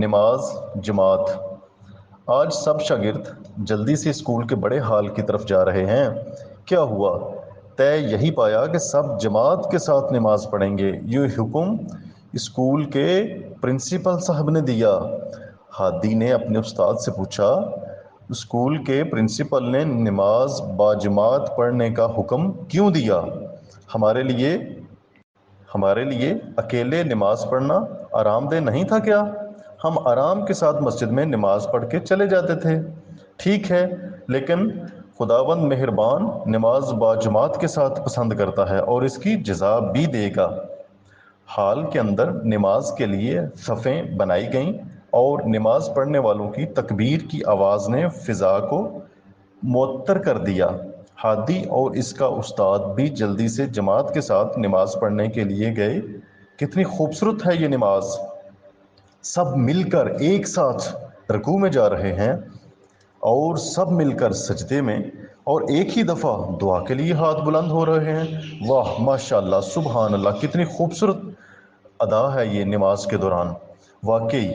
نماز جماعت۔ آج سب شاگرد جلدی سے اسکول کے بڑے ہال کی طرف جا رہے ہیں۔ کیا ہوا؟ طے یہی پایا کہ سب جماعت کے ساتھ نماز پڑھیں گے۔ یہ حکم اسکول کے پرنسپل صاحب نے دیا۔ ہادی نے اپنے استاد سے پوچھا، اسکول کے پرنسپل نے نماز باجماعت پڑھنے کا حکم کیوں دیا؟ ہمارے لیے اکیلے نماز پڑھنا آرام دہ نہیں تھا کیا؟ ہم آرام کے ساتھ مسجد میں نماز پڑھ کے چلے جاتے تھے۔ ٹھیک ہے، لیکن خداوند مہربان نماز باجماعت کے ساتھ پسند کرتا ہے اور اس کی جزا بھی دے گا۔ ہال کے اندر نماز کے لیے صفیں بنائی گئیں اور نماز پڑھنے والوں کی تکبیر کی آواز نے فضا کو معطر کر دیا۔ ہادی اور اس کا استاد بھی جلدی سے جماعت کے ساتھ نماز پڑھنے کے لیے گئے۔ کتنی خوبصورت ہے یہ نماز! سب مل کر ایک ساتھ رکوع میں جا رہے ہیں اور سب مل کر سجدے میں، اور ایک ہی دفعہ دعا کے لیے ہاتھ بلند ہو رہے ہیں۔ واہ، ماشاءاللہ، سبحان اللہ، کتنی خوبصورت ادا ہے یہ نماز کے دوران، واقعی۔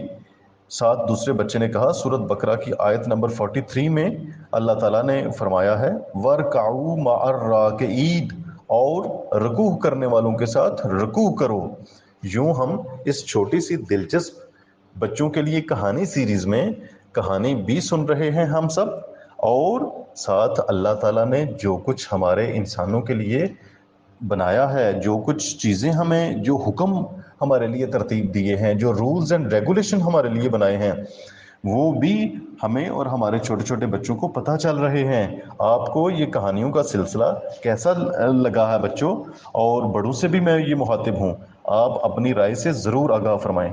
ساتھ دوسرے بچے نے کہا، سورۃ بقرہ کی آیت نمبر 43 میں اللہ تعالیٰ نے فرمایا ہے، وَارْكَعُوا مَعَ الرَّاكِعِينَ، اور رکوع کرنے والوں کے ساتھ رکوع کرو۔ یوں ہم اس چھوٹی سی دلچسپ بچوں کے لیے کہانی سیریز میں کہانی بھی سن رہے ہیں ہم سب، اور ساتھ اللہ تعالیٰ نے جو کچھ ہمارے انسانوں کے لیے بنایا ہے، جو کچھ چیزیں ہمیں، جو حکم ہمارے لیے ترتیب دیے ہیں، جو رولز اینڈ ریگولیشن ہمارے لیے بنائے ہیں، وہ بھی ہمیں اور ہمارے چھوٹے چھوٹے بچوں کو پتہ چل رہے ہیں۔ آپ کو یہ کہانیوں کا سلسلہ کیسا لگا ہے بچوں؟ اور بڑوں سے بھی میں یہ مخاطب ہوں، آپ اپنی رائے سے ضرور آگاہ فرمائیں۔